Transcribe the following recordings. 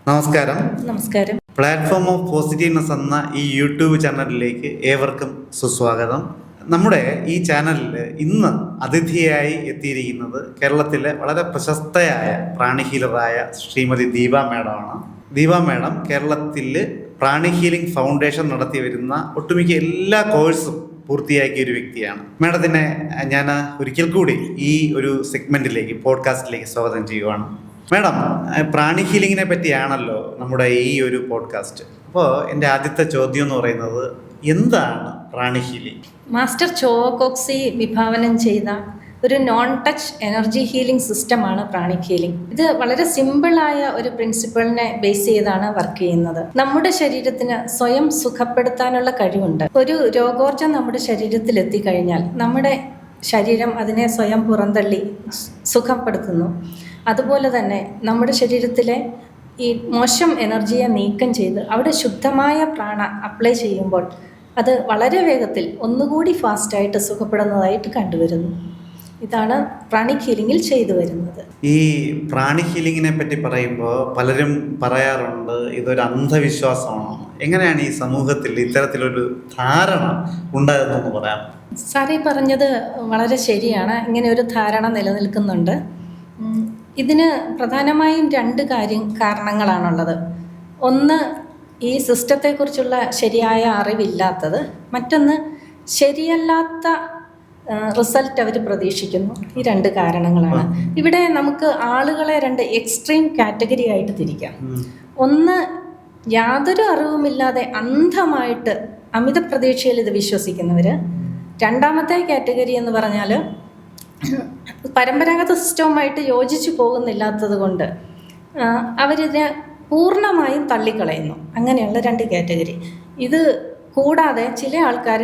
നമസ്കാരം. നമസ്കാരം. Platform of positiveness എന്ന ഈ യൂട്യൂബ് ചാനലിലേക്ക് ഏവർക്കും സുസ്വാഗതം. നമ്മുടെ ഈ ചാനലിൽ ഇന്ന് അതിഥിയായി എത്തിയിരിക്കുന്നത് കേരളത്തിലെ വളരെ പ്രശസ്തയായ പ്രാണി ഹീലറായ ശ്രീമതി ദീപ മേഡമാണ്. ദീപ മേഡം കേരളത്തിൽ പ്രാണി ഹീലിംഗ് ഫൗണ്ടേഷൻ നടത്തി വരുന്ന ഒട്ടുമിക്ക എല്ലാ കോഴ്സും പൂർത്തിയാക്കിയ ഒരു വ്യക്തിയാണ്. മേഡത്തിനെ ഞാൻ ഒരിക്കൽ കൂടി ഈ ഒരു സെഗ്മെന്റിലേക്ക്, പോഡ്കാസ്റ്റിലേക്ക് സ്വാഗതം ചെയ്യുവാണ്. മേഡം, പ്രാണി ഹീലിങ്ങിനെ പറ്റിയാണല്ലോ നമ്മുടെ ഈ ഒരു പോഡ്കാസ്റ്റ്. അപ്പോൾ എൻ്റെ ആദ്യത്തെ ചോദ്യം എന്ന് പറയുന്നത്, എന്താണ് പ്രാണി ഹീലിംഗ്? മാസ്റ്റർ ചോ കോക്സി വിഭാവനം ചെയ്ത ഒരു നോൺ ടച്ച് എനർജി ഹീലിംഗ് സിസ്റ്റമാണ് പ്രാണിക് ഹീലിംഗ്. ഇത് വളരെ സിമ്പിളായ ഒരു പ്രിൻസിപ്പിളിനെ ബേസ് ചെയ്താണ് വർക്ക് ചെയ്യുന്നത്. നമ്മുടെ ശരീരത്തിന് സ്വയം സുഖപ്പെടുത്താനുള്ള കഴിവുണ്ട്. ഒരു രോഗോർജം നമ്മുടെ ശരീരത്തിൽ എത്തിക്കഴിഞ്ഞാൽ നമ്മുടെ ശരീരം അതിനെ സ്വയം പുറന്തള്ളി സുഖപ്പെടുത്തുന്നു. അതുപോലെ തന്നെ നമ്മുടെ ശരീരത്തിലെ ഈ മോശം എനർജിയെ നീക്കം ചെയ്ത് അവിടെ ശുദ്ധമായ പ്രാണ അപ്ലൈ ചെയ്യുമ്പോൾ അത് വളരെ വേഗത്തിൽ ഒന്നുകൂടി ഫാസ്റ്റായിട്ട് സുഖപ്പെടുന്നതായിട്ട് കണ്ടുവരുന്നു. ഇതാണ് പ്രാണിക് ഹീലിംഗിൽ ചെയ്തു വരുന്നത്. ഈ പ്രാണി ഹീലിങ്ങിനെ പറ്റി പറയുമ്പോൾ പലരും പറയാറുണ്ട് ഇതൊരു അന്ധവിശ്വാസമാണ്. എങ്ങനെയാണ് ഈ സമൂഹത്തിൽ ഇത്തരത്തിലൊരു ധാരണ ഉണ്ടാകുന്നതെന്ന് പറയാം? സാറേ പറഞ്ഞത് വളരെ ശരിയാണ്. ഇങ്ങനെ ഒരു ധാരണ നിലനിൽക്കുന്നുണ്ട്. ഇതിന് പ്രധാനമായും രണ്ട് കാരണങ്ങളാണുള്ളത്. ഒന്ന്, ഈ സിസ്റ്റത്തെക്കുറിച്ചുള്ള ശരിയായ അറിവില്ലാത്തത്. മറ്റൊന്ന്, ശരിയല്ലാത്ത റിസൾട്ട് അവർ പ്രതീക്ഷിക്കുന്നു. ഈ രണ്ട് കാരണങ്ങളാണ്. ഇവിടെ നമുക്ക് ആളുകളെ രണ്ട് എക്സ്ട്രീം കാറ്റഗറി ആയിട്ട് തിരിക്കാം. ഒന്ന്, യാതൊരു അറിവുമില്ലാതെ അന്ധമായിട്ട് അമിത പ്രതീക്ഷയിൽ ഇത് വിശ്വസിക്കുന്നവർ. രണ്ടാമത്തെ കാറ്റഗറി എന്ന് പറഞ്ഞാൽ പരമ്പരാഗത സിസ്റ്റവുമായിട്ട് യോജിച്ചു പോകുന്നില്ലാത്തത് കൊണ്ട് അവരിതിനെ പൂർണ്ണമായും തള്ളിക്കളയുന്നു. അങ്ങനെയുള്ള രണ്ട് കാറ്റഗറി. ഇത് കൂടാതെ ചില ആൾക്കാർ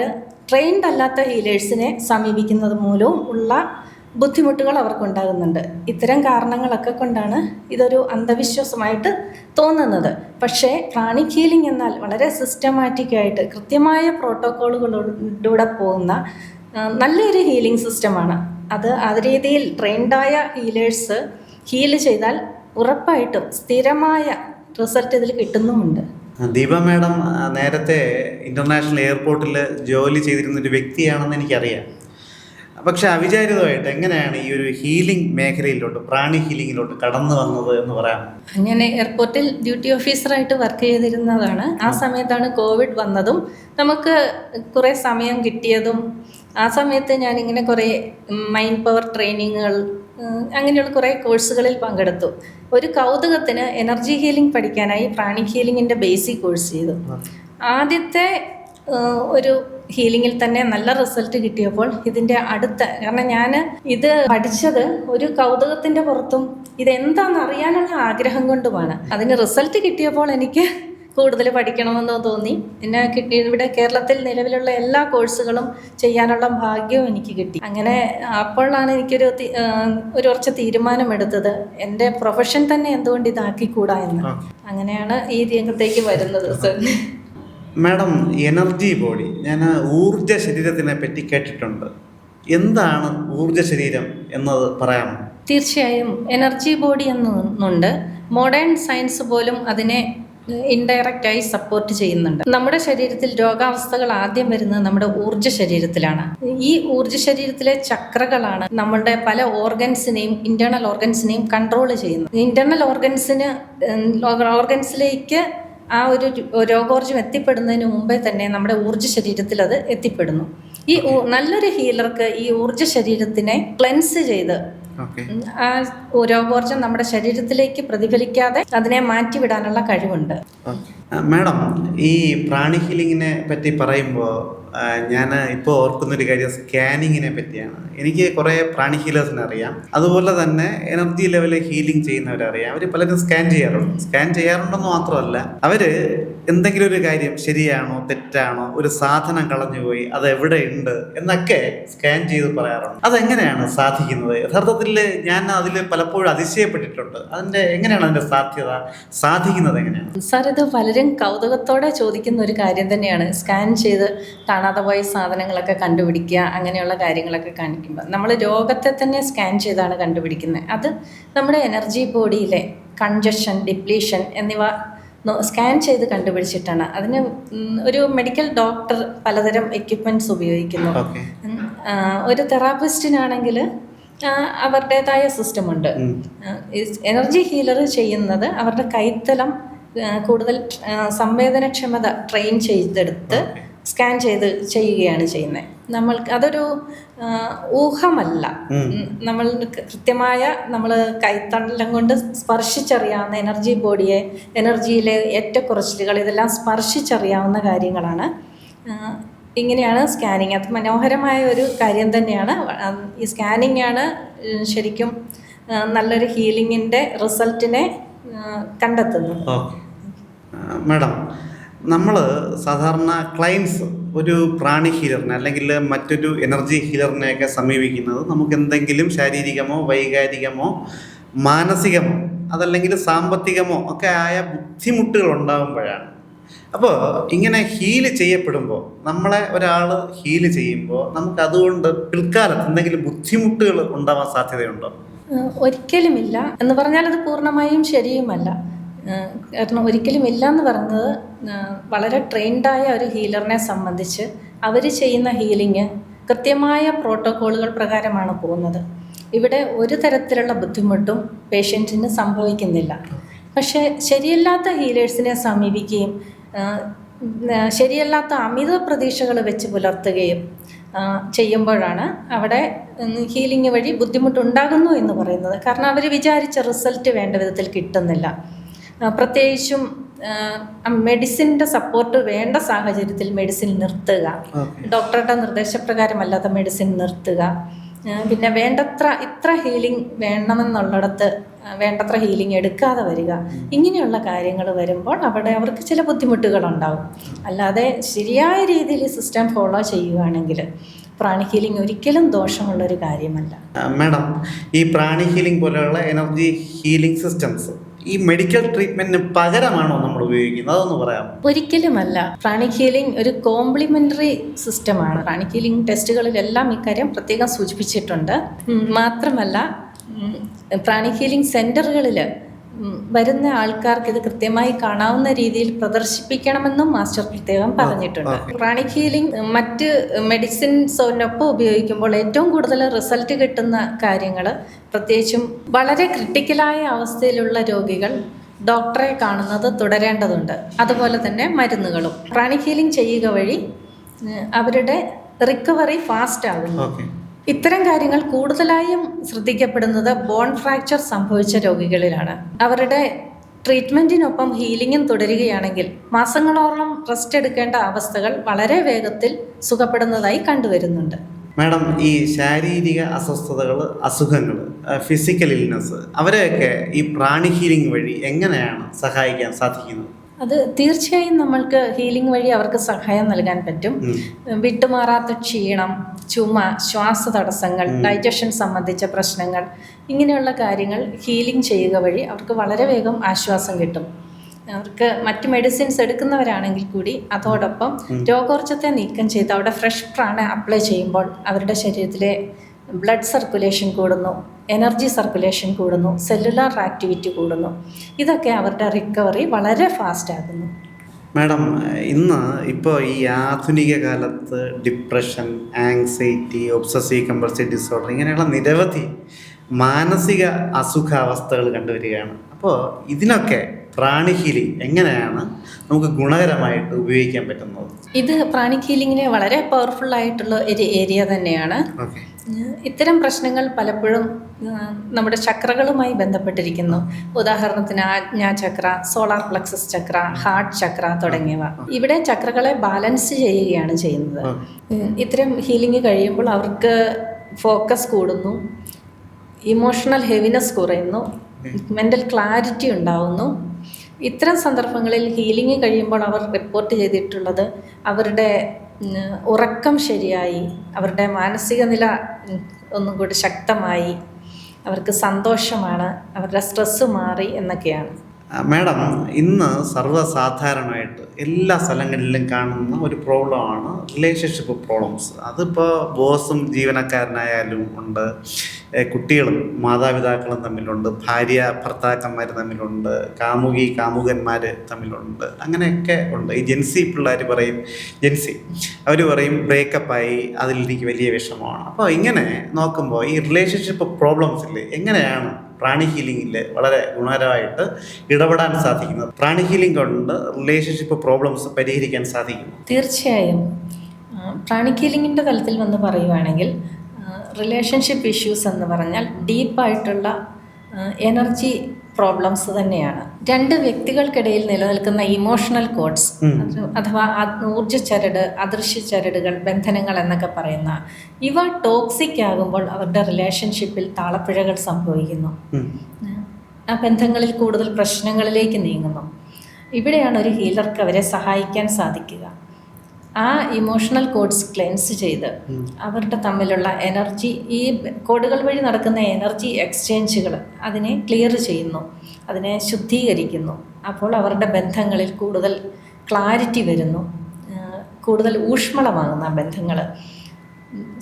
ട്രെയിൻഡ് അല്ലാത്ത ഹീലേഴ്സിനെ സമീപിക്കുന്നത് മൂലവും ഉള്ള ബുദ്ധിമുട്ടുകൾ അവർക്കുണ്ടാകുന്നുണ്ട്. ഇത്തരം കാരണങ്ങളൊക്കെ കൊണ്ടാണ് ഇതൊരു അന്ധവിശ്വാസമായിട്ട് തോന്നുന്നത്. പക്ഷേ പ്രാണിക് ഹീലിംഗ് എന്നാൽ വളരെ സിസ്റ്റമാറ്റിക്കായിട്ട് കൃത്യമായ പ്രോട്ടോക്കോളുകളിലൂടെ പോകുന്ന നല്ലൊരു ഹീലിംഗ് സിസ്റ്റമാണ്. അത് രീതിയിൽ ട്രെയിൻഡായ ഹീലേഴ്സ് ഹീല് ചെയ്താൽ ഉറപ്പായിട്ടും സ്ഥിരമായ റിസൾട്ട് ഇതിൽ കിട്ടുന്നുമുണ്ട്. ദീപ മേഡം നേരത്തെ ഇൻ്റർനാഷണൽ എയർപോർട്ടിൽ ജോലി ചെയ്തിരുന്നൊരു വ്യക്തിയാണെന്ന് എനിക്കറിയാം. പക്ഷെ അവിചാരിതമായിട്ട് എങ്ങനെയാണ് ഈ ഒരു ഹീലിംഗ് മേഖലയിലോട്ട്, പ്രാണി ഹീലിങ്ങിലോട്ട് കടന്നു വന്നത് എന്ന് പറയാം? അങ്ങനെ എയർപോർട്ടിൽ ഡ്യൂട്ടി ഓഫീസറായിട്ട് വർക്ക് ചെയ്തിരുന്നതാണ്. ആ സമയത്താണ് കോവിഡ് വന്നതും നമുക്ക് കുറേ സമയം കിട്ടിയതും. ആ സമയത്ത് ഞാനിങ്ങനെ കുറേ മൈൻഡ് പവർ ട്രെയിനിങ്ങുകൾ, അങ്ങനെയുള്ള കുറേ കോഴ്സുകളിൽ പങ്കെടുത്തു. ഒരു കൗതുകത്തിന് എനർജി ഹീലിംഗ് പഠിക്കാനായി പ്രാണിക് ഹീലിങ്ങിൻ്റെ ബേസിക് കോഴ്സ് ചെയ്തു. ആദ്യത്തെ ഒരു ഹീലിങ്ങിൽ തന്നെ നല്ല റിസൾട്ട് കിട്ടിയപ്പോൾ ഇതിൻ്റെ കാരണം ഞാൻ ഇത് പഠിച്ചത് ഒരു കൗതുകത്തിൻ്റെ പുറത്തും ഇതെന്താണെന്ന് അറിയാനുള്ള ആഗ്രഹം കൊണ്ടുമാണ്. അതിന് റിസൾട്ട് കിട്ടിയപ്പോൾ എനിക്ക് കൂടുതൽ പഠിക്കണമെന്ന് തോന്നി. പിന്നെ ഇവിടെ കേരളത്തിൽ നിലവിലുള്ള എല്ലാ കോഴ്സുകളും ചെയ്യാനുള്ള ഭാഗ്യവും എനിക്ക് കിട്ടി. അങ്ങനെ അപ്പോഴാണ് എനിക്കൊരു കുറച്ച് തീരുമാനമെടുത്തത്, എൻ്റെ പ്രൊഫഷൻ തന്നെ എന്തുകൊണ്ട് ഇതാക്കിക്കൂടാ എന്ന്. അങ്ങനെയാണ് ഈ രംഗത്തേക്ക് വരുന്നത്. മാഡം, എനർജി ബോഡി, ഞാൻ ഊർജ ശരീരത്തിനെ പറ്റി കേട്ടിട്ടുണ്ട്. എന്താണ് ഊർജ ശരീരം എന്നത് പറയാമോ? തീർച്ചയായും. എനർജി ബോഡി എന്നുണ്ട്. മോഡേൺ സയൻസ് പോലും അതിനെ ഇൻഡയറക്റ്റായി സപ്പോർട്ട് ചെയ്യുന്നുണ്ട്. നമ്മുടെ ശരീരത്തിൽ രോഗാവസ്ഥകൾ ആദ്യം വരുന്നത് നമ്മുടെ ഊർജ്ജ ശരീരത്തിലാണ്. ഈ ഊർജ്ജ ശരീരത്തിലെ ചക്രകളാണ് നമ്മുടെ പല ഇന്റേണൽ ഓർഗൻസിനെയും കൺട്രോൾ ചെയ്യുന്നത്. ഇന്റേണൽ ഓർഗൻസിലേക്ക് ആ ഒരു രോഗോർജ്ജം എത്തിപ്പെടുന്നതിന് മുമ്പേ തന്നെ നമ്മുടെ ഊർജ്ജ ശരീരത്തിൽ അത് എത്തിപ്പെടുന്നു. ഈ നല്ലൊരു ഹീലർക്ക് ഈ ഊർജ്ജ ശരീരത്തിനെ ക്ലെൻസ് ചെയ്ത് ആ രോഗോർജ്ജം നമ്മുടെ ശരീരത്തിലേക്ക് പ്രതിഫലിക്കാതെ അതിനെ മാറ്റിവിടാനുള്ള കഴിവുണ്ട്. മാഡം, ഈ പ്രാണി ഹീലിങ്ങിനെ പറ്റി പറയുമ്പോൾ ഞാൻ ഇപ്പോൾ ഓർക്കുന്നൊരു കാര്യം സ്കാനിങ്ങിനെ പറ്റിയാണ്. എനിക്ക് കുറേ പ്രാണി ഹീലേഴ്സിനെ അറിയാം. അതുപോലെ തന്നെ എനർജി ലെവലിൽ ഹീലിംഗ് ചെയ്യുന്നവരറിയാം. അവർ പലരും സ്കാൻ ചെയ്യാറുണ്ടെന്ന് മാത്രമല്ല, അവർ എന്തെങ്കിലും ഒരു കാര്യം ശരിയാണോ തെറ്റാണോ, ഒരു സാധനം കളഞ്ഞുപോയി, അത് എവിടെ ഉണ്ട് എന്നൊക്കെ സ്കാൻ ചെയ്ത് പറയാറുണ്ട്. അതെങ്ങനെയാണ് സാധിക്കുന്നത്? യഥാർത്ഥത്തിൽ ഞാൻ അതിൽ പലപ്പോഴും അതിശയപ്പെട്ടിട്ടുണ്ട്. എങ്ങനെയാണ് അതിൻ്റെ സാധിക്കുന്നത് എങ്ങനെയാണ്? സാർ, ഇത് പലരും കൗതുകത്തോടെ ചോദിക്കുന്ന ഒരു കാര്യം തന്നെയാണ്. സ്കാൻ ചെയ്ത് കാണാതെ പോയ സാധനങ്ങളൊക്കെ കണ്ടുപിടിക്കുക, അങ്ങനെയുള്ള കാര്യങ്ങളൊക്കെ കാണിക്കുമ്പോൾ നമ്മൾ രോഗത്തെ തന്നെ സ്കാൻ ചെയ്താണ് കണ്ടുപിടിക്കുന്നത്. അത് നമ്മുടെ എനർജി ബോഡിയിലെ കൺജഷൻ, ഡിപ്ലീഷൻ എന്നിവ സ്കാൻ ചെയ്ത് കണ്ടുപിടിച്ചിട്ടാണ്. അതിന് ഒരു മെഡിക്കൽ ഡോക്ടർ പലതരം എക്യുപ്മെൻറ്റ്സ് ഉപയോഗിക്കുന്നു. ഓക്കെ. ഒരു തെറാപ്പിസ്റ്റിനാണെങ്കിൽ അവരുടേതായ സിസ്റ്റമുണ്ട്. എനർജി ഹീലർ ചെയ്യുന്നത് അവരുടെ കൈത്തലം കൂടുതൽ സംവേദനക്ഷമത ട്രെയിൻ ചെയ്തെടുത്ത് സ്കാൻ ചെയ്യുകയാണ് ചെയ്യുന്നത്. നമ്മൾക്ക് അതൊരു ഊഹമല്ല. നമ്മൾ കൃത്യമായ നമ്മൾ കൈത്തണ്ടം കൊണ്ട് സ്പർശിച്ചറിയാവുന്ന എനർജി ബോഡിയെ, എനർജിയിലെ ഏറ്റക്കുറച്ചിലുകൾ ഇതെല്ലാം സ്പർശിച്ചറിയാവുന്ന കാര്യങ്ങളാണ്. ഇങ്ങനെയാണ് സ്കാനിങ്. അത് മനോഹരമായ ഒരു കാര്യം തന്നെയാണ്. ഈ സ്കാനിങ് ആണ് ശരിക്കും നല്ലൊരു ഹീലിങ്ങിൻ്റെ റിസൾട്ടിനെ കണ്ടെത്തുന്നത്. മാഡം, നമ്മൾ സാധാരണ ക്ലയൻസ് ഒരു പ്രാണി ഹീലറിനെ അല്ലെങ്കിൽ മറ്റൊരു എനർജി ഹീലറിനെയൊക്കെ സമീപിക്കുന്നത് നമുക്ക് എന്തെങ്കിലും ശാരീരികമോ വൈകാരികമോ മാനസികമോ അതല്ലെങ്കിൽ സാമ്പത്തികമോ ഒക്കെ ആയ ബുദ്ധിമുട്ടുകൾ ഉണ്ടാകുമ്പോഴാണ്. അപ്പോൾ ഇങ്ങനെ ഹീല് ചെയ്യപ്പെടുമ്പോൾ, നമ്മളെ ഒരാൾ ഹീല് ചെയ്യുമ്പോൾ നമുക്ക് അതുകൊണ്ട് പിൽക്കാലത്ത് എന്തെങ്കിലും ബുദ്ധിമുട്ടുകൾ ഉണ്ടാവാൻ സാധ്യതയുണ്ടോ? ഒരിക്കലുമില്ല എന്ന് പറഞ്ഞാൽ അത് പൂർണ്ണമായും ശരിയുമല്ല. കാരണം ഒരിക്കലും ഇല്ല എന്ന് പറയുന്നത് വളരെ ട്രെയിൻഡായ ഒരു ഹീലറിനെ സംബന്ധിച്ച് അവർ ചെയ്യുന്ന ഹീലിംഗ് കൃത്യമായ പ്രോട്ടോക്കോളുകൾ പ്രകാരമാണ് പോകുന്നത്. ഇവിടെ ഒരു തരത്തിലുള്ള ബുദ്ധിമുട്ടും പേഷ്യൻറ്റിന് സംഭവിക്കുന്നില്ല. പക്ഷേ ശരിയല്ലാത്ത ഹീലേഴ്സിനെ സമീപിക്കുകയും ശരിയല്ലാത്ത അമിത പ്രതീക്ഷകൾ വെച്ച് പുലർത്തുകയും ചെയ്യുമ്പോഴാണ് അവിടെ ഹീലിംഗ് വഴി ബുദ്ധിമുട്ടുണ്ടാകുന്നു എന്ന് പറയുന്നത്. കാരണം അവർ വിചാരിച്ച റിസൾട്ട് വേണ്ട വിധത്തിൽ കിട്ടുന്നില്ല. പ്രത്യേകിച്ചും മെഡിസിൻ്റെ സപ്പോർട്ട് വേണ്ട സാഹചര്യത്തിൽ മെഡിസിൻ നിർത്തുക, ഡോക്ടറുടെ നിർദ്ദേശപ്രകാരമല്ലാത്ത മെഡിസിൻ നിർത്തുക, പിന്നെ ഇത്ര ഹീലിംഗ് വേണമെന്നുള്ളിടത്ത് വേണ്ടത്ര ഹീലിംഗ് എടുക്കാതെ വരിക, ഇങ്ങനെയുള്ള കാര്യങ്ങൾ വരുമ്പോൾ അവിടെ അവർക്ക് ചില ബുദ്ധിമുട്ടുകളുണ്ടാവും. അല്ലാതെ ശരിയായ രീതിയിൽ സിസ്റ്റം ഫോളോ ചെയ്യുകയാണെങ്കിൽ പ്രാണി ഹീലിംഗ് ഒരിക്കലും ദോഷമുള്ളൊരു കാര്യമല്ല. മാഡം, ഈ പ്രാണി ഹീലിംഗ് പോലെയുള്ള എനർജി ഹീലിംഗ് സിസ്റ്റംസ് ഈ മെഡിക്കൽ ട്രീറ്റ്മെന്റിന് പകരമാണോ നമ്മൾ ഉപയോഗിക്കുന്നത്? അതൊന്ന് പറയാം. ഒരിക്കലുമല്ല. പ്രാണിക് ഹീലിംഗ് ഒരു കോംപ്ലിമെൻ്ററി സിസ്റ്റമാണ്. പ്രാണിക് ഹീലിംഗ് ടെസ്റ്റുകളിലെല്ലാം ഇക്കാര്യം പ്രത്യേകം സൂചിപ്പിച്ചിട്ടുണ്ട്. മാത്രമല്ല പ്രാണിക് ഹീലിംഗ് സെൻ്ററുകളിൽ വരുന്ന ആൾക്കാർക്ക് ഇത് കൃത്യമായി കാണാവുന്ന രീതിയിൽ പ്രദർശിപ്പിക്കണമെന്നും മാസ്റ്റർ പ്രത്യേകം പറഞ്ഞിട്ടുണ്ട്. പ്രാണിക് ഹീലിംഗ് മറ്റ് മെഡിസിൻസിനൊപ്പം ഉപയോഗിക്കുമ്പോൾ ഏറ്റവും കൂടുതൽ റിസൾട്ട് കിട്ടുന്ന കാര്യങ്ങൾ, പ്രത്യേകിച്ചും വളരെ ക്രിട്ടിക്കലായ അവസ്ഥയിലുള്ള രോഗികൾ ഡോക്ടറെ കാണുന്നത് തുടരേണ്ടതുണ്ട്. അതുപോലെ തന്നെ മരുന്നുകളും. പ്രാണിക് ഹീലിംഗ് ചെയ്യുക വഴി അവരുടെ റിക്കവറി ഫാസ്റ്റ് ആകുന്നു. ഇത്തരം കാര്യങ്ങൾ കൂടുതലായും ശ്രദ്ധിക്കപ്പെടുന്നത് ബോൺ ഫ്രാക്ചർ സംഭവിച്ച രോഗികളിലാണ്. അവരുടെ ട്രീറ്റ്മെൻറ്റിനൊപ്പം ഹീലിംഗും തുടരുകയാണെങ്കിൽ മാസങ്ങളോളം റെസ്റ്റ് എടുക്കേണ്ട അവസ്ഥകൾ വളരെ വേഗത്തിൽ സുഖപ്പെടുന്നതായി കണ്ടുവരുന്നുണ്ട്. മാഡം, ഈ ശാരീരിക അസ്വസ്ഥതകൾ, അസുഖങ്ങൾ, ഫിസിക്കൽ ഇൽനെസ്, അവരെയൊക്കെ ഈ പ്രാണി ഹീലിംഗ് വഴി എങ്ങനെയാണ് സഹായിക്കാൻ സാധിക്കുന്നത്? അത് തീർച്ചയായും നമ്മൾക്ക് ഹീലിംഗ് വഴി അവർക്ക് സഹായം നൽകാൻ പറ്റും. വിട്ടുമാറാത്ത ക്ഷീണം, ചുമ, ശ്വാസതടസ്സങ്ങൾ, ഡൈജഷൻ സംബന്ധിച്ച പ്രശ്നങ്ങൾ, ഇങ്ങനെയുള്ള കാര്യങ്ങൾ ഹീലിംഗ് ചെയ്യുക വഴി അവർക്ക് വളരെ വേഗം ആശ്വാസം കിട്ടും. അവർക്ക് മറ്റ് മെഡിസിൻസ് എടുക്കുന്നവരാണെങ്കിൽ കൂടി അതോടൊപ്പം രോഗോർജ്ജത്തെ നീക്കം ചെയ്ത് അവിടെ ഫ്രഷ് പ്രാണ അപ്ലൈ ചെയ്യുമ്പോൾ അവരുടെ ശരീരത്തിലെ ബ്ലഡ് സർക്കുലേഷൻ കൂടുന്നു, എനർജി സർക്കുലേഷൻ കൂടുന്നു, സെല്ലുലാർ ആക്ടിവിറ്റി കൂടുന്നു. ഇതൊക്കെ അവരുടെ റിക്കവറി വളരെ ഫാസ്റ്റ് ആകുന്നു. മാഡം, ഇപ്പോൾ ഈ ആധുനിക കാലത്ത് depression, anxiety, obsessive compulsive disorder ഇങ്ങനെയുള്ള നിരവധി മാനസിക അസുഖാവസ്ഥകൾ കണ്ടുവരികയാണ്. അപ്പോൾ ഇതിനൊക്കെ പ്രാണി ഹീലിംഗ് എങ്ങനെയാണ് നമുക്ക് ഗുണകരമായിട്ട് ഉപയോഗിക്കാൻ പറ്റുന്നത്? ഇത് പ്രാണിക് ഹീലിംഗിനെ വളരെ പവർഫുൾ ആയിട്ടുള്ള ഒരു ഏരിയ തന്നെയാണ്. ഇത്തരം പ്രശ്നങ്ങൾ പലപ്പോഴും നമ്മുടെ ചക്രകളുമായി ബന്ധപ്പെട്ടിരിക്കുന്നു. ഉദാഹരണത്തിന് ആജ്ഞാചക്ര, സോളാർ പ്ലക്സസ് ചക്ര, ഹാർട്ട് ചക്ര തുടങ്ങിയവ. ഇവിടെ ചക്രകളെ ബാലൻസ് ചെയ്യുകയാണ് ചെയ്യുന്നത്. ഇത്തരം ഹീലിംഗ് കഴിയുമ്പോൾ അവർക്ക് ഫോക്കസ് കൂടുന്നു, ഇമോഷണൽ ഹെവിനെസ് കുറയുന്നു, മെൻ്റൽ ക്ലാരിറ്റി ഉണ്ടാവുന്നു. ഇത്തരം സന്ദർഭങ്ങളിൽ ഹീലിംഗ് കഴിയുമ്പോൾ അവർ റിപ്പോർട്ട് ചെയ്തിട്ടുള്ളത് അവരുടെ ഉറക്കം ശരിയായി, അവരുടെ മാനസിക നില ഒന്നും കൂടി ശക്തമായി, അവർക്ക് സന്തോഷമാണ്, അവരുടെ സ്ട്രെസ്സ് മാറി എന്നൊക്കെയാണ്. മാഡം, ഇന്ന് സർവ്വസാധാരണമായിട്ട് എല്ലാ സ്ഥലങ്ങളിലും കാണുന്ന ഒരു പ്രോബ്ലമാണ് റിലേഷൻഷിപ്പ് പ്രോബ്ലംസ്. അതിപ്പോൾ ബോസും ജീവനക്കാരനായാലും ഉണ്ട്, കുട്ടികളും മാതാപിതാക്കളും തമ്മിലുണ്ട്, ഭാര്യ ഭർത്താക്കന്മാർ തമ്മിലുണ്ട്, കാമുകി കാമുകന്മാർ തമ്മിലുണ്ട്, അങ്ങനെയൊക്കെ ഉണ്ട്. ഈ ജെൻസി പിള്ളേർ പറയും, അവർ പറയും ബ്രേക്കപ്പായി, അതിലെനിക്ക് വലിയ വിഷമമാണ്. അപ്പോൾ ഇങ്ങനെ നോക്കുമ്പോൾ ഈ റിലേഷൻഷിപ്പ് പ്രോബ്ലംസിൽ എങ്ങനെയാണ് പ്രാണി ഹീലിംഗിൽ വളരെ ഗുണകരമായിട്ട് ഇടപെടാൻ സാധിക്കുന്നത്? പ്രാണി ഹീലിംഗ് കൊണ്ട് റിലേഷൻഷിപ്പ് പ്രോബ്ലംസ് പരിഹരിക്കാൻ സാധിക്കും? തീർച്ചയായും. പ്രാണിക് ഹീലിംഗിൻ്റെ തലത്തിൽ വന്ന് പറയുവാണെങ്കിൽ റിലേഷൻഷിപ്പ് ഇഷ്യൂസ് എന്ന് പറഞ്ഞാൽ ഡീപ്പായിട്ടുള്ള എനർജി പ്രോബ്ലംസ് തന്നെയാണ്. രണ്ട് വ്യക്തികൾക്കിടയിൽ നിലനിൽക്കുന്ന ഇമോഷണൽ കോഡ്സ് അഥവാ ഊർജ്ജ ചരട്, അദൃശ്യ ചരടുകൾ, ബന്ധനങ്ങൾ എന്നൊക്കെ പറയുന്ന ഇവ ടോക്സിക് ആകുമ്പോൾ അവരുടെ റിലേഷൻഷിപ്പിൽ താളപ്പിഴകൾ സംഭവിക്കുന്നു. ആ ബന്ധങ്ങളിൽ കൂടുതൽ പ്രശ്നങ്ങളിലേക്ക് നീങ്ങുന്നു. ഇവിടെയാണ് ഒരു ഹീലർക്ക് അവരെ സഹായിക്കാൻ സാധിക്കുക. ആ ഇമോഷണൽ കോഡ്സ് ക്ലെൻസ് ചെയ്ത് അവരുടെ തമ്മിലുള്ള എനർജി, ഈ കോഡുകൾ വഴി നടക്കുന്ന എനർജി എക്സ്ചേഞ്ചുകൾ അതിനെ ക്ലിയർ ചെയ്യുന്നു, അതിനെ ശുദ്ധീകരിക്കുന്നു. അപ്പോൾ അവരുടെ ബന്ധങ്ങളിൽ കൂടുതൽ ക്ലാരിറ്റി വരുന്നു, കൂടുതൽ ഊഷ്മളമാകുന്ന ബന്ധങ്ങൾ.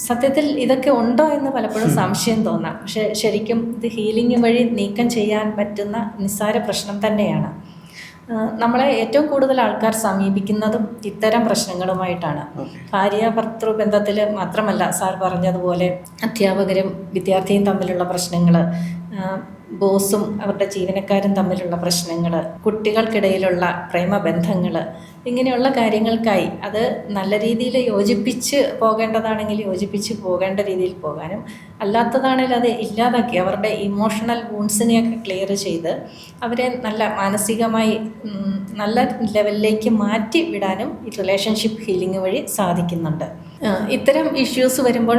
സത്യത്തിൽ ഇതൊക്കെ ഉണ്ടോ എന്ന് പലപ്പോഴും സംശയം തോന്നാം. പക്ഷെ ശരിക്കും ഇത് ഹീലിംഗ് വഴി നീക്കം ചെയ്യാൻ പറ്റുന്ന നിസ്സാര പ്രശ്നം തന്നെയാണ്. നമ്മളെ ഏറ്റവും കൂടുതൽ ആൾക്കാർ സമീപിക്കുന്നതും ഇത്തരം പ്രശ്നങ്ങളുമായിട്ടാണ്. ഭാര്യ ഭർത്തൃ ബന്ധത്തിൽ മാത്രമല്ല, സാർ പറഞ്ഞതുപോലെ അധ്യാപകരും വിദ്യാർത്ഥിയും തമ്മിലുള്ള പ്രശ്നങ്ങൾ, ബോസും അവരുടെ ജീവനക്കാരും തമ്മിലുള്ള പ്രശ്നങ്ങൾ, കുട്ടികൾക്കിടയിലുള്ള പ്രേമബന്ധങ്ങൾ, ഇങ്ങനെയുള്ള കാര്യങ്ങൾക്കായി അത് നല്ല രീതിയിൽ യോജിപ്പിച്ച് പോകേണ്ടതാണെങ്കിൽ യോജിപ്പിച്ച് പോകേണ്ട രീതിയിൽ പോകാനും, അല്ലാത്തതാണെങ്കിൽ അത് ഇല്ലാതാക്കി അവരുടെ ഇമോഷണൽ വൂൺസിനെയൊക്കെ ക്ലിയർ ചെയ്ത് അവരെ നല്ല മാനസികമായി നല്ല ലെവലിലേക്ക് മാറ്റി വിടാനും ഈ റിലേഷൻഷിപ്പ് ഹീലിംഗ് വഴി സാധിക്കുന്നുണ്ട്. ഇത്തരം ഇഷ്യൂസ് വരുമ്പോൾ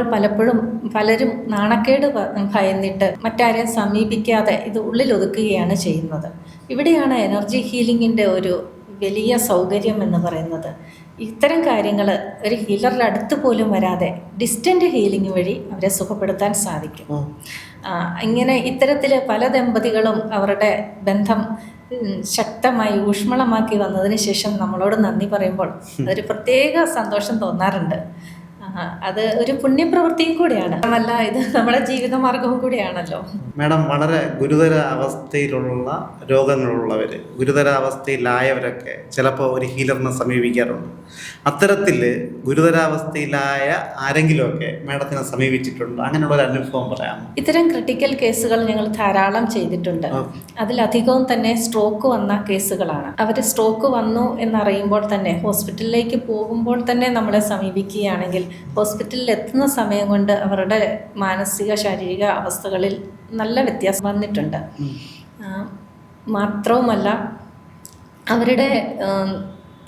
പലരും നാണക്കേട് ഭയന്നിട്ട് മറ്റാരെയും സമീപിക്കാതെ ഇത് ഉള്ളിലൊതുക്കുകയാണ് ചെയ്യുന്നത്. ഇവിടെയാണ് എനർജി ഹീലിംഗിൻ്റെ ഒരു വലിയ സൗകര്യം എന്ന് പറയുന്നത്. ഇത്തരം കാര്യങ്ങൾ ഒരു ഹീലറുടെ അടുത്ത് പോലും വരാതെ ഡിസ്റ്റൻ്റ് ഹീലിംഗ് വഴി അവരെ സുഖപ്പെടുത്താൻ സാധിക്കും. ഇങ്ങനെ ഇത്തരത്തിൽ പല ദമ്പതികളും അവരുടെ ബന്ധം ശക്തമായി ഊഷ്മളമാക്കി വന്നതിന് ശേഷം നമ്മളോട് നന്ദി പറയുമ്പോൾ അതൊരു പ്രത്യേക സന്തോഷം തോന്നാറുണ്ട്. അത് ഒരു പുണ്യപ്രവൃത്തിയും കൂടിയാണ്, അല്ല ഇത് നമ്മുടെ ജീവിതമാർഗവും കൂടിയാണല്ലോ. മാഡം, വളരെ ഗുരുതര അവസ്ഥയിലുള്ള രോഗങ്ങളുള്ളവർ, ഗുരുതരാവസ്ഥയിലായവരൊക്കെ ചിലപ്പോൾ ഒരു ഹീലറിനെ സമീപിക്കാറുണ്ട്. അത്തരത്തിൽ ഗുരുതരാവസ്ഥയിലായ ആരെങ്കിലുമൊക്കെ മാഡത്തിനെ സമീപിച്ചിട്ടുണ്ട്? അങ്ങനെയുള്ള ഒരു അനുഭവം പറയാമോ? ഇത്തരം ക്രിട്ടിക്കൽ കേസുകൾ ഞങ്ങൾ ധാരാളം ചെയ്തിട്ടുണ്ട്. അതിലധികവും തന്നെ സ്ട്രോക്ക് വന്ന കേസുകളാണ്. അവർ സ്ട്രോക്ക് വന്നു എന്നറിയുമ്പോൾ തന്നെ ഹോസ്പിറ്റലിലേക്ക് പോകുമ്പോൾ തന്നെ നമ്മളെ സമീപിക്കുകയാണെങ്കിൽ ഹോസ്പിറ്റലിൽ എത്തുന്ന സമയം കൊണ്ട് അവരുടെ മാനസിക ശാരീരിക അവസ്ഥകളിൽ നല്ല വ്യത്യാസം വന്നിട്ടുണ്ട്. മാത്രവുമല്ല അവരുടെ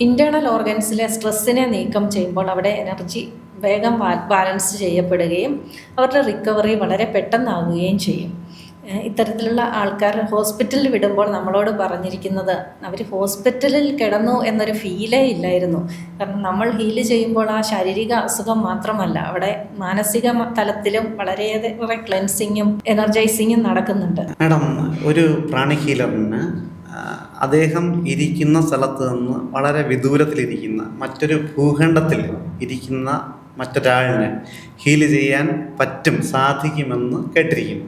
ഇൻറ്റേർണൽ ഓർഗൻസിലെ സ്ട്രെസ്സിനെ നീക്കം ചെയ്യുമ്പോൾ അവിടെ എനർജി വേഗം ബാലൻസ് ചെയ്യപ്പെടുകയും അവരുടെ റിക്കവറി വളരെ പെട്ടെന്നാവുകയും ചെയ്യും. ഇത്തരത്തിലുള്ള ആൾക്കാർ ഹോസ്പിറ്റലിൽ വിടുമ്പോൾ നമ്മളോട് പറഞ്ഞിരിക്കുന്നത് അവർ ഹോസ്പിറ്റലിൽ കിടന്നു എന്നൊരു ഫീലേ ഇല്ലായിരുന്നു. കാരണം നമ്മൾ ഹീല് ചെയ്യുമ്പോൾ ആ ശാരീരിക അസുഖം മാത്രമല്ല, അവിടെ മാനസിക തലത്തിലും വളരെയേറെ ക്ലെൻസിങ്ങും എനർജൈസിങ്ങും നടക്കുന്നുണ്ട്. മാഡം, ഒരു പ്രാണി ഹീലറിന് അദ്ദേഹം ഇരിക്കുന്ന സ്ഥലത്ത് നിന്ന് വളരെ വിദൂരത്തിലിരിക്കുന്ന മറ്റൊരു ഭൂഖണ്ഡത്തിൽ ഇരിക്കുന്ന മറ്റൊരാളിനെ ഹീല് ചെയ്യാൻ സാധിക്കുമെന്ന് കേട്ടിരിക്കുന്നു.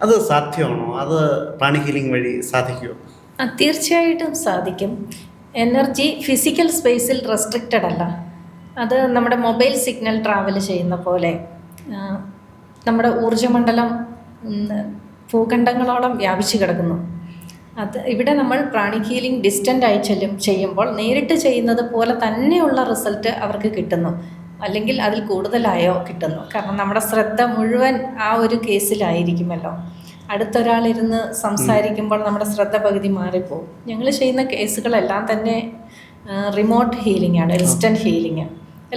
അത് സാധ്യമാണോ? അത് പ്രാണി ഹീലിംഗ് വഴി സാധിക്കുമോ? തീർച്ചയായിട്ടും സാധിക്കും. എനർജി ഫിസിക്കൽ സ്പേസിൽ റെസ്ട്രിക്റ്റഡ് അല്ല. അത് നമ്മുടെ മൊബൈൽ സിഗ്നൽ ട്രാവൽ ചെയ്യുന്ന പോലെ നമ്മുടെ ഊർജ്ജമണ്ഡലം ഭൂഖണ്ഡങ്ങളോളം വ്യാപിച്ചു കിടക്കുന്നു. അത് ഇവിടെ നമ്മൾ പ്രാണിക് ഹീലിംഗ് ഡിസ്റ്റൻ്റ് ആയി ചെയ്യുമ്പോൾ നേരിട്ട് ചെയ്യുന്നത് പോലെ തന്നെയുള്ള റിസൾട്ട് അവർക്ക് കിട്ടുന്നു, അല്ലെങ്കിൽ അതിൽ കൂടുതലായോ കിട്ടുന്നു. കാരണം നമ്മുടെ ശ്രദ്ധ മുഴുവൻ ആ ഒരു കേസിലായിരിക്കുമല്ലോ. അടുത്തൊരാളിരുന്ന് സംസാരിക്കുമ്പോൾ നമ്മുടെ ശ്രദ്ധ പകുതി മാറിപ്പോവും. ഞങ്ങൾ ചെയ്യുന്ന കേസുകളെല്ലാം തന്നെ റിമോട്ട് ഹീലിംഗ് ആണ്, ഡിസ്റ്റൻ്റ് ഹീലിംഗ്.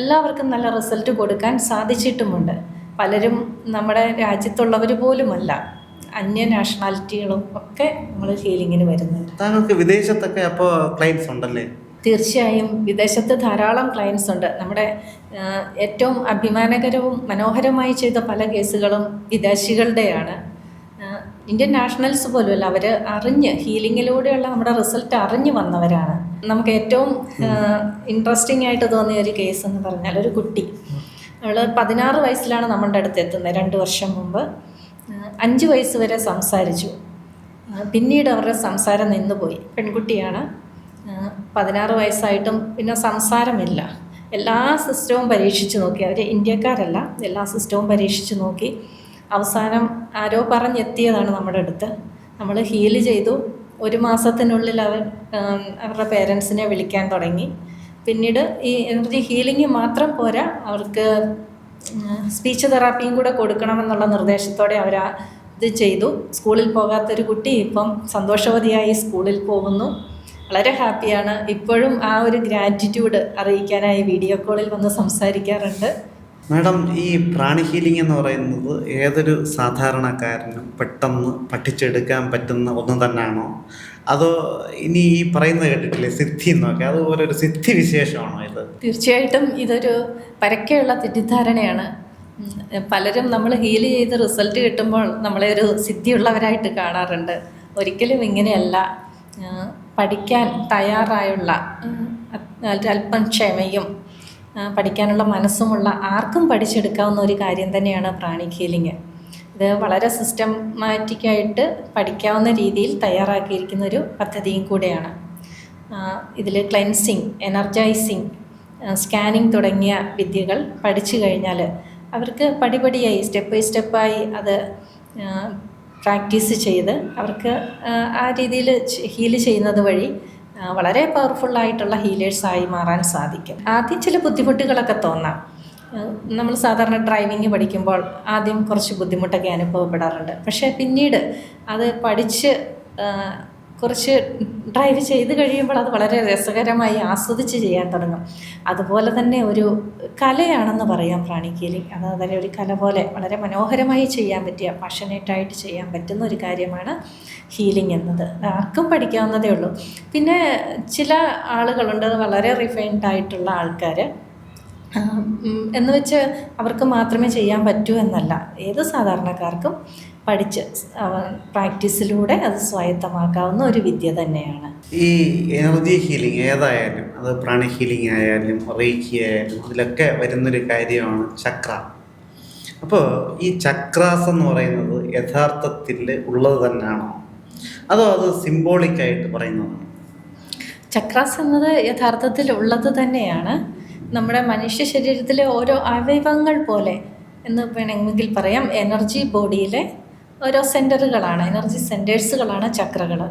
എല്ലാവർക്കും നല്ല റിസൾട്ട് കൊടുക്കാൻ സാധിച്ചിട്ടുമുണ്ട്. പലരും നമ്മുടെ രാജ്യത്തുള്ളവർ പോലുമല്ല, അന്യ നാഷണാലിറ്റികളും ഒക്കെ നമ്മൾ ഹീലിങ്ങിന് വരുന്നുണ്ട്. താങ്കൾക്ക് വിദേശത്തൊക്കെ അപ്പോൾ ക്ലയൻസ് ഉണ്ടല്ലേ? തീർച്ചയായും വിദേശത്ത് ധാരാളം ക്ലയൻസ് ഉണ്ട്. നമ്മുടെ ഏറ്റവും അഭിമാനകരവും മനോഹരമായി ചെയ്ത പല കേസുകളും വിദേശികളുടെയാണ്. ഇന്ത്യൻ നാഷണൽസ് പോലുമല്ല, അവർ അറിഞ്ഞ് ഹീലിങ്ങിലൂടെയുള്ള നമ്മുടെ റിസൾട്ട് അറിഞ്ഞ് വന്നവരാണ്. നമുക്ക് ഏറ്റവും ഇൻട്രസ്റ്റിംഗ് ആയിട്ട് തോന്നിയ ഒരു കേസ് എന്ന് പറഞ്ഞാൽ, ഒരു കുട്ടി, അവൾ 16 വയസ്സിലാണ് നമ്മളുടെ അടുത്ത് എത്തുന്നത്. 2 വർഷം മുമ്പ് 5 വയസ്സ് വരെ സംസാരിച്ചു. പിന്നീട് അവരുടെ സംസാരം നിന്നുപോയി. പെൺകുട്ടിയാണ്, 16 വയസ്സായിട്ടും പിന്നെ സംസാരമില്ല. എല്ലാ സിസ്റ്റവും പരീക്ഷിച്ച് നോക്കി. അവർ ഇന്ത്യക്കാരല്ല, എല്ലാ സിസ്റ്റവും പരീക്ഷിച്ച് നോക്കി. അവസാനം ആരോ പറഞ്ഞെത്തിയതാണ് നമ്മുടെ അടുത്ത്. നമ്മൾ ഹീല് ചെയ്തു. 1 മാസത്തിനുള്ളിൽ അവരുടെ പേരൻസിനെ വിളിക്കാൻ തുടങ്ങി. പിന്നീട് ഈ എനർജി ഹീലിംഗ് മാത്രം പോരാ, അവർക്ക് സ്പീച്ച് തെറാപ്പിയും കൂടെ കൊടുക്കണമെന്നുള്ള നിർദ്ദേശത്തോടെ അവർ ഇത് ചെയ്തു. സ്കൂളിൽ പോകാത്തൊരു കുട്ടി ഇപ്പം സന്തോഷവതിയായി സ്കൂളിൽ പോകുന്നു. വളരെ ഹാപ്പിയാണ്. ഇപ്പോഴും ആ ഒരു ഗ്രാറ്റിറ്റ്യൂഡ് അറിയിക്കാനായി വീഡിയോ കോളിൽ വന്ന് സംസാരിക്കാറുണ്ട്. മാഡം, ഈ പ്രാണി ഹീലിംഗ് എന്ന് പറയുന്നത് ഏതൊരു സാധാരണക്കാരനും പെട്ടെന്ന് പഠിച്ചെടുക്കാൻ പറ്റുന്ന ഒന്നും തന്നെയാണോ, അതോ ഇനി ഈ പറയുന്നത് കേട്ടിട്ടില്ലേ സിദ്ധി എന്നൊക്കെ, അതുപോലെ ഒരു സിദ്ധി വിശേഷമാണോ ഇത്? തീർച്ചയായിട്ടും ഇതൊരു പരക്കെയുള്ള തെറ്റിദ്ധാരണയാണ്. പലരും നമ്മൾ ഹീൽ ചെയ്ത് റിസൾട്ട് കിട്ടുമ്പോൾ നമ്മളെ ഒരു സിദ്ധിയുള്ളവരായിട്ട് കാണാറുണ്ട്. ഒരിക്കലും ഇങ്ങനെയല്ല. പഠിക്കാൻ തയ്യാറായുള്ള, അല്പം ക്ഷമയും പഠിക്കാനുള്ള മനസ്സുമുള്ള ആർക്കും പഠിച്ചെടുക്കാവുന്ന ഒരു കാര്യം തന്നെയാണ് പ്രാണിക് ഹീലിംഗ്. ഇത് വളരെ സിസ്റ്റമാറ്റിക്കായിട്ട് പഠിക്കാവുന്ന രീതിയിൽ തയ്യാറാക്കിയിരിക്കുന്ന ഒരു പദ്ധതിയും കൂടെയാണ്. ഇതിൽ ക്ലെൻസിങ്, എനർജൈസിങ്, സ്കാനിങ് തുടങ്ങിയ വിദ്യകൾ പഠിച്ചു കഴിഞ്ഞാൽ അവർക്ക് പടിപടിയായി സ്റ്റെപ്പ് ബൈ സ്റ്റെപ്പായി അത് പ്രാക്ടീസ് ചെയ്ത് അവർക്ക് ആ രീതിയിൽ ഹീല് ചെയ്യുന്നത് വഴി വളരെ പവർഫുള്ളായിട്ടുള്ള ഹീലേഴ്സായി മാറാൻ സാധിക്കും. ആദ്യം ചില ബുദ്ധിമുട്ടുകളൊക്കെ തോന്നാം. നമ്മൾ സാധാരണ ഡ്രൈവിംഗ് പഠിക്കുമ്പോൾ ആദ്യം കുറച്ച് ബുദ്ധിമുട്ടൊക്കെ അനുഭവപ്പെടാറുണ്ട്. പക്ഷേ പിന്നീട് അത് പഠിച്ച് കുറച്ച് ഡ്രൈവ് ചെയ്ത് കഴിയുമ്പോൾ അത് വളരെ രസകരമായി ആസ്വദിച്ച് ചെയ്യാൻ തുടങ്ങും. അതുപോലെ തന്നെ ഒരു കലയാണെന്ന് പറയാം പ്രാണിക് ഹീലിംഗ്. അത് വളരെ ഒരു കല പോലെ വളരെ മനോഹരമായി ചെയ്യാൻ പറ്റിയ, പാഷനേറ്റായിട്ട് ചെയ്യാൻ പറ്റുന്ന ഒരു കാര്യമാണ് ഹീലിംഗ് എന്നത്. ആർക്കും പഠിക്കാവുന്നതേ ഉള്ളൂ. പിന്നെ ചില ആളുകളുണ്ട്, വളരെ റിഫൈൻഡ് ആയിട്ടുള്ള ആൾക്കാർ, എന്ന് വെച്ച് അവർക്ക് മാത്രമേ ചെയ്യാൻ പറ്റൂ എന്നല്ല. ഏത് സാധാരണക്കാർക്കും പഠിച്ച് പ്രാക്ടീസിലൂടെ അത് സ്വായത്തമാക്കാവുന്ന ഒരു വിദ്യ തന്നെയാണ് ഈ എനർജി ഹീലിംഗ്. ഏതായാലും അത് പ്രാണി ഹീലിംഗ് ആയാലും റേക്കി ആയാലും അതിലൊക്കെ വരുന്നൊരു കാര്യമാണ് ചക്ര. അപ്പോൾ ഈ ചക്രാസ് എന്ന് പറയുന്നത് യഥാർത്ഥത്തിൽ ഉള്ളത് തന്നെയാണോ, അതോ അത് സിംബോളിക്കായിട്ട് പറയുന്നതാണോ? ചക്രാസ് എന്നത് യഥാർത്ഥത്തിൽ ഉള്ളത് തന്നെയാണ്. നമ്മുടെ മനുഷ്യ ശരീരത്തിലെ ഓരോ അവയവങ്ങൾ പോലെ എന്ന് വേണമെങ്കിൽ പറയാം. എനർജി ബോഡിയിലെ ഓരോ സെൻറ്ററുകളാണ്, എനർജി സെൻറ്റേഴ്സുകളാണ് ചക്രകൾ.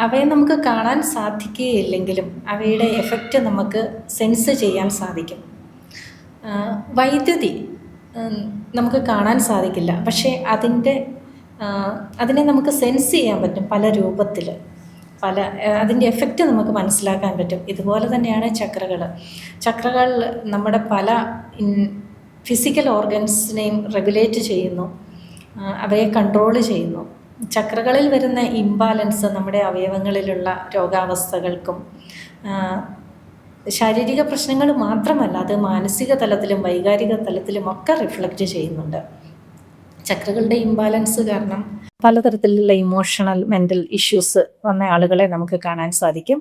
അവയെ നമുക്ക് കാണാൻ സാധിക്കുകയില്ലെങ്കിലും അവയുടെ എഫക്റ്റ് നമുക്ക് സെൻസ് ചെയ്യാൻ സാധിക്കും. വൈദ്യുതി നമുക്ക് കാണാൻ സാധിക്കില്ല, പക്ഷേ അതിനെ നമുക്ക് സെൻസ് ചെയ്യാൻ പറ്റും പല രൂപത്തിൽ. അതിൻ്റെ എഫക്റ്റ് നമുക്ക് മനസ്സിലാക്കാൻ പറ്റും. ഇതുപോലെ തന്നെയാണ് ചക്രകൾ. ചക്രകൾ നമ്മുടെ പല ഫിസിക്കൽ ഓർഗൻസിനെയും റെഗുലേറ്റ് ചെയ്യുന്നു, അവയെ കൺട്രോൾ ചെയ്യുന്നു. ചക്രകളിൽ വരുന്ന ഇംബാലൻസ് നമ്മുടെ അവയവങ്ങളിലുള്ള രോഗാവസ്ഥകൾക്കും ശാരീരിക പ്രശ്നങ്ങൾ മാത്രമല്ല, അത് മാനസിക തലത്തിലും വൈകാരിക തലത്തിലും ഒക്കെ റിഫ്ലക്റ്റ് ചെയ്യുന്നുണ്ട്. ചക്രകളുടെ ഇംബാലൻസ് കാരണം പലതരത്തിലുള്ള ഇമോഷണൽ മെൻ്റൽ ഇഷ്യൂസ് വന്ന ആളുകളെ നമുക്ക് കാണാൻ സാധിക്കും.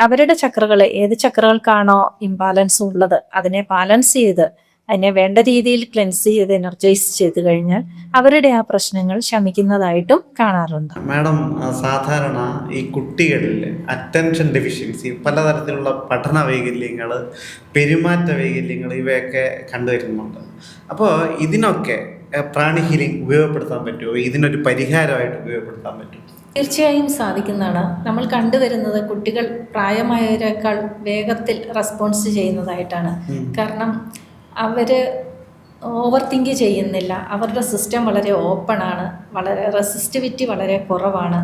അവരുടെ ചക്രകൾ, ഏത് ചക്രകൾക്കാണോ ഇംബാലൻസ് ഉള്ളത് അതിനെ ബാലൻസ് ചെയ്ത് അതിനെ വേണ്ട രീതിയിൽ ക്ലെൻസ് ചെയ്ത് എനർജൈസ് ചെയ്ത് കഴിഞ്ഞാൽ അവരുടെ ആ പ്രശ്നങ്ങൾ ശമിക്കുന്നതായിട്ടും കാണാറുണ്ട്. മാഡം, സാധാരണ ഈ കുട്ടികളിൽ അറ്റൻഷൻ ഡെഫിഷ്യൻസി, പലതരത്തിലുള്ള പഠന വൈകല്യങ്ങൾ, പെരുമാറ്റ വൈകല്യങ്ങൾ ഇവയൊക്കെ കണ്ടുവരുന്നുണ്ട്. അപ്പോൾ ഇതിനൊക്കെ പ്രാണി ഹീലിംഗ് ഉപയോഗപ്പെടുത്താൻ പറ്റുമോ? ഇതിനൊരു പരിഹാരമായിട്ട് ഉപയോഗപ്പെടുത്താൻ പറ്റുമോ? തീർച്ചയായും സാധിക്കുന്നതാണ്. നമ്മൾ കണ്ടുവരുന്നത് കുട്ടികൾ പ്രായമായവരെക്കാൾ വേഗത്തിൽ റെസ്പോൺസ് ചെയ്യുന്നതായിട്ടാണ്. കാരണം അവർ ഓവർ തിങ്ക് ചെയ്യുന്നില്ല, അവരുടെ സിസ്റ്റം വളരെ ഓപ്പണാണ്, വളരെ റെസിസ്റ്റിവിറ്റി വളരെ കുറവാണ്.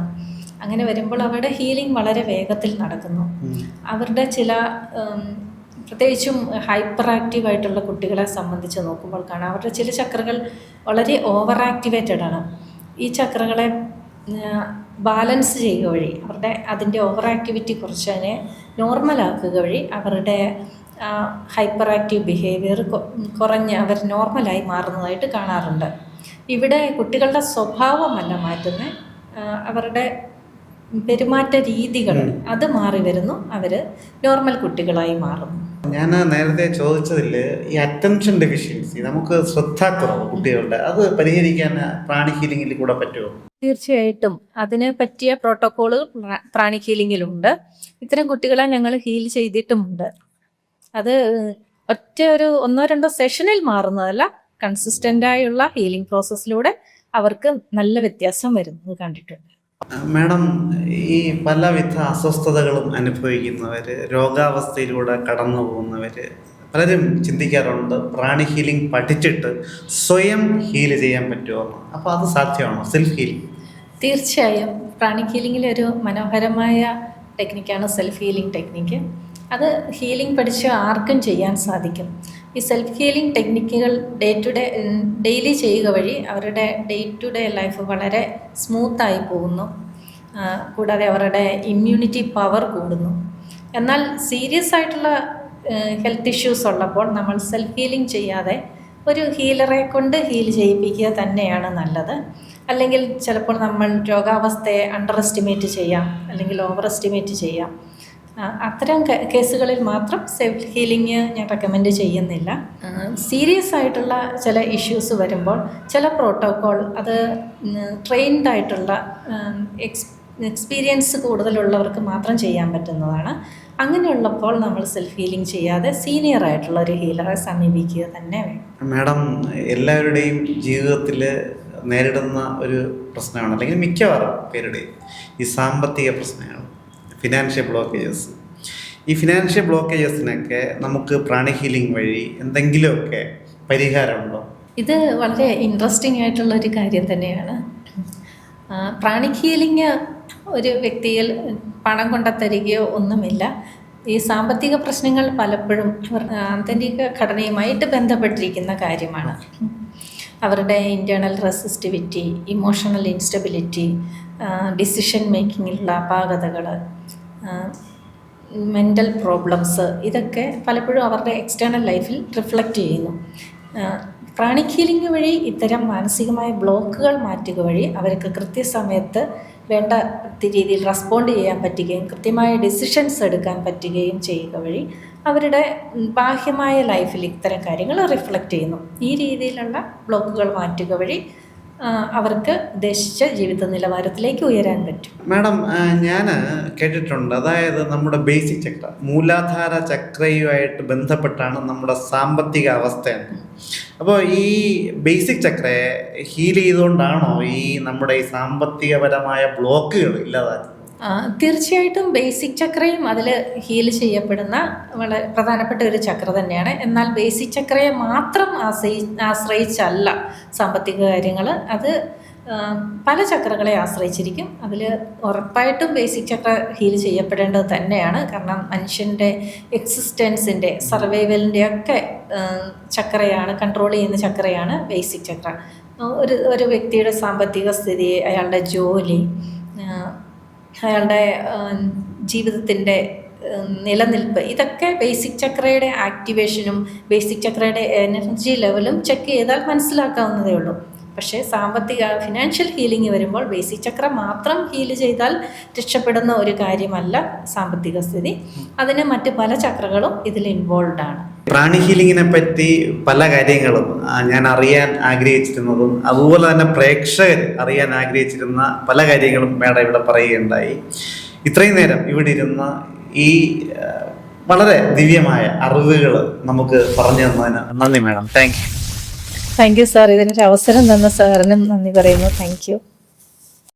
അങ്ങനെ വരുമ്പോൾ അവരുടെ ഹീലിംഗ് വളരെ വേഗത്തിൽ നടക്കുന്നു. അവരുടെ ചില പ്രത്യേകിച്ചും ഹൈപ്പർ ആക്റ്റീവായിട്ടുള്ള കുട്ടികളെ സംബന്ധിച്ച് നോക്കുമ്പോൾ കാണാം അവരുടെ ചില ചക്രകൾ വളരെ ഓവർ ആക്ടിവേറ്റഡ് ആണ്. ഈ ചക്രകളെ ബാലൻസ് ചെയ്യുക വഴി അതിൻ്റെ ഓവർ ആക്ടിവിറ്റി കുറച്ചതിനെ നോർമലാക്കുക വഴി അവരുടെ ഹൈപ്പർ ആക്റ്റീവ് ബിഹേവിയർ കുറഞ്ഞ് അവർ നോർമലായി മാറുന്നതായിട്ട് കാണാറുണ്ട്. ഇവിടെ കുട്ടികളുടെ സ്വഭാവമല്ല മാറ്റുന്നത്, അവരുടെ പെരുമാറ്റ രീതികൾ അത് മാറി വരുന്നു, അവർ നോർമൽ കുട്ടികളായി മാറുന്നു. ഞാൻ നേരത്തെ ചോദിച്ചതിൽ ഈ അറ്റൻഷൻ ഡെഫിഷ്യൻസി, നമുക്ക് ശ്രദ്ധാക്കുറവ് കുട്ടികളുടെ, അത് പരിഹരിക്കാൻ പ്രാണി ഹീലിംഗിൽ കൂടെ പറ്റുമോ? തീർച്ചയായിട്ടും അതിന് പറ്റിയ പ്രോട്ടോക്കോളുകൾ പ്രാണിക് ഹീലിംഗിലുണ്ട്. ഇത്തരം കുട്ടികളെ ഞങ്ങൾ ഹീൽ ചെയ്തിട്ടുമുണ്ട്. അത് ഒറ്റ ഒരു 1-2 സെഷനിൽ മാറുന്നതല്ല, കൺസിസ്റ്റൻ്റായുള്ള ഹീലിംഗ് പ്രോസസ്സിലൂടെ അവർക്ക് നല്ല വ്യത്യാസം വരുന്നത് കണ്ടിട്ടുണ്ട്. മാഡം, ഈ പലവിധ അസ്വസ്ഥതകളും അനുഭവിക്കുന്നവർ, രോഗാവസ്ഥയിലൂടെ കടന്നു പോകുന്നവർ പലരും ചിന്തിക്കാറുണ്ട് പ്രാണി ഹീലിംഗ് പഠിച്ചിട്ട് സ്വയം ഹീൽ ചെയ്യാൻ പറ്റുമോ? അപ്പോൾ അത് സാധ്യമാണോ, സെൽഫ് ഹീലിംഗ്? തീർച്ചയായും പ്രാണിക് ഹീലിംഗിലെ ഒരു മനോഹരമായ ടെക്നിക്കാണ് സെൽഫ് ഹീലിംഗ് ടെക്നിക്ക്. അത് ഹീലിംഗ് പഠിച്ച ആർക്കും ചെയ്യാൻ സാധിക്കും. ഈ സെൽഫ് ഹീലിംഗ് ടെക്നിക്കുകൾ ഡെയിലി ചെയ്യുക വഴി അവരുടെ ഡേ ടു ഡേ ലൈഫ് വളരെ സ്മൂത്തായി പോകുന്നു. കൂടാതെ അവരുടെ ഇമ്മ്യൂണിറ്റി പവർ കൂടുന്നു. എന്നാൽ സീരിയസ് ആയിട്ടുള്ള ഹെൽത്ത് ഇഷ്യൂസ് ഉള്ളപ്പോൾ നമ്മൾ സെൽഫ് ഹീലിംഗ് ചെയ്യാതെ ഒരു ഹീലറെ കൊണ്ട് ഹീൽ ചെയ്യിപ്പിക്കുക തന്നെയാണ് നല്ലത്. അല്ലെങ്കിൽ ചിലപ്പോൾ നമ്മൾ രോഗാവസ്ഥയെ അണ്ടർ എസ്റ്റിമേറ്റ് ചെയ്യാം, അല്ലെങ്കിൽ ഓവർ എസ്റ്റിമേറ്റ് ചെയ്യാം. അത്തരം കേസുകളിൽ മാത്രം സെൽഫ് ഹീലിംഗ് ഞാൻ റെക്കമെൻഡ് ചെയ്യുന്നില്ല. സീരിയസ് ആയിട്ടുള്ള ചില ഇഷ്യൂസ് വരുമ്പോൾ ചില പ്രോട്ടോക്കോൾ അത് ട്രെയിൻഡ് ആയിട്ടുള്ള എക്സ്പീരിയൻസ് കൂടുതലുള്ളവർക്ക് മാത്രം ചെയ്യാൻ പറ്റുന്നതാണ്. അങ്ങനെയുള്ളപ്പോൾ നമ്മൾ സെൽഫ് ഹീലിംഗ് ചെയ്യാതെ സീനിയർ ആയിട്ടുള്ള ഒരു ഹീലറെ സമീപിക്കുക തന്നെ വേണം. മാഡം, എല്ലാവരുടെയും ജീവിതത്തിൽ നേരിടുന്ന ഒരു പ്രശ്നമാണ്, അല്ലെങ്കിൽ മിക്കവാറും പേരുടെയും ഈ സാമ്പത്തിക പ്രശ്നങ്ങൾ, ഫിനാൻഷ്യൽ ബ്ലോക്കേജസ്. ഈ ഫിനാൻഷ്യൽ ബ്ലോക്കേജസിനൊക്കെ നമുക്ക് പ്രാണി ഹീലിംഗ് വഴി എന്തെങ്കിലുമൊക്കെ പരിഹാരമുണ്ടോ? ഇത് വളരെ ഇൻട്രസ്റ്റിംഗ് ആയിട്ടുള്ളൊരു കാര്യം തന്നെയാണ്. പ്രാണിക് ഹീലിംഗ് ഒരു വ്യക്തിയിൽ പണം കൊണ്ടുത്തരികയോ ഒന്നുമില്ല. ഈ സാമ്പത്തിക പ്രശ്നങ്ങൾ പലപ്പോഴും ആന്തരിക ഘടനയുമായിട്ട് ബന്ധപ്പെട്ടിരിക്കുന്ന കാര്യമാണ്. അവരുടെ internal resistivity, emotional instability, decision മേക്കിങ്ങിലുള്ള അപാകതകൾ, മെൻ്റൽ പ്രോബ്ലംസ്, ഇതൊക്കെ പലപ്പോഴും അവരുടെ എക്സ്റ്റേണൽ ലൈഫിൽ റിഫ്ലക്റ്റ് ചെയ്യുന്നു. പ്രാണിക് ഹീലിംഗ് വഴി ഇത്തരം മാനസികമായ ബ്ലോക്കുകൾ മാറ്റുക വഴി അവർക്ക് കൃത്യസമയത്ത് വേണ്ട രീതിയിൽ റെസ്പോണ്ട് ചെയ്യാൻ പറ്റുകയും കൃത്യമായ ഡിസിഷൻസ് എടുക്കാൻ പറ്റുകയും ചെയ്യുക വഴി അവരുടെ ബാഹ്യമായ ലൈഫിൽ ഇത്തരം കാര്യങ്ങൾ റിഫ്ലക്റ്റ് ചെയ്യുന്നു. ഈ രീതിയിലുള്ള ബ്ലോക്കുകൾ മാറ്റുക വഴി അവർക്ക് ഉദ്ദേശിച്ച ജീവിത നിലവാരത്തിലേക്ക് ഉയരാൻ പറ്റും. മാഡം, ഞാൻ കേട്ടിട്ടുണ്ട്, അതായത് നമ്മുടെ ബേസിക് ചക്ര, മൂലാധാര ചക്രയുമായിട്ട് ബന്ധപ്പെട്ടാണ് നമ്മുടെ സാമ്പത്തിക അവസ്ഥയാണ്. അപ്പോൾ ഈ ബേസിക് ചക്രയെ ഹീൽ ചെയ്തുകൊണ്ടാണോ ഈ നമ്മുടെ ഈ സാമ്പത്തികപരമായ ബ്ലോക്കുകൾ ഇല്ലാതാക്കുന്നത്? തീർച്ചയായിട്ടും ബേസിക് ചക്രയും അതിൽ ഹീൽ ചെയ്യപ്പെടുന്ന വളരെ പ്രധാനപ്പെട്ട ഒരു ചക്ര തന്നെയാണ്. എന്നാൽ ബേസിക് ചക്രയെ മാത്രം ആശ്രയിച്ചല്ല സാമ്പത്തിക കാര്യങ്ങൾ, അത് പല ചക്രകളെ ആശ്രയിച്ചിരിക്കും. അതിൽ ഉറപ്പായിട്ടും ബേസിക് ചക്ര ഹീൽ ചെയ്യപ്പെടേണ്ടത് തന്നെയാണ്. കാരണം മനുഷ്യൻ്റെ എക്സിസ്റ്റൻസിൻ്റെ, സർവൈവലിൻ്റെ ഒക്കെ ചക്രയാണ്, കൺട്രോൾ ചെയ്യുന്ന ചക്രയാണ് ബേസിക് ചക്ര. ഒരു വ്യക്തിയുടെ സാമ്പത്തിക സ്ഥിതി, അയാളുടെ ജോലി, അയാളുടെ ജീവിതത്തിൻ്റെ നിലനിൽപ്പ്, ഇതൊക്കെ ബേസിക് ചക്രയുടെ ആക്ടിവേഷനും ബേസിക് ചക്രയുടെ എനർജി ലെവലും ചെക്ക് ചെയ്താൽ മനസ്സിലാക്കാവുന്നതേ ഉള്ളൂ. പക്ഷേ ഫിനാൻഷ്യൽ ഹീലിംഗ് വരുമ്പോൾ ബേസിക് ചക്ര മാത്രം ഹീൽ ചെയ്താൽ രക്ഷപ്പെടുന്ന ഒരു കാര്യമല്ല സാമ്പത്തിക സ്ഥിതി. അതിന് മറ്റ് പല ചക്രകളും ഇതിൽ ഇൻവോൾവ് ആണ്. പ്രാണി ഹീലിങ്ങിനെ പറ്റി പല കാര്യങ്ങളും ഞാൻ അറിയാൻ ആഗ്രഹിച്ചിരുന്നതും അതുപോലെ തന്നെ പ്രേക്ഷകർ അറിയാൻ ആഗ്രഹിച്ചിരുന്ന പല കാര്യങ്ങളും മാഡം ഇവിടെ പറയുകയുണ്ടായി. ഇത്രയും നേരം ഇവിടെ ഇരുന്ന ഈ വളരെ ദിവ്യമായ അറിവുകൾ നമുക്ക് പറഞ്ഞു തന്നതിന് നന്ദി madam. Thank you. Thank you sir. ഇതിനൊരു അവസരം തന്ന സാറിനും നന്ദി പറയുന്നു. Thank you.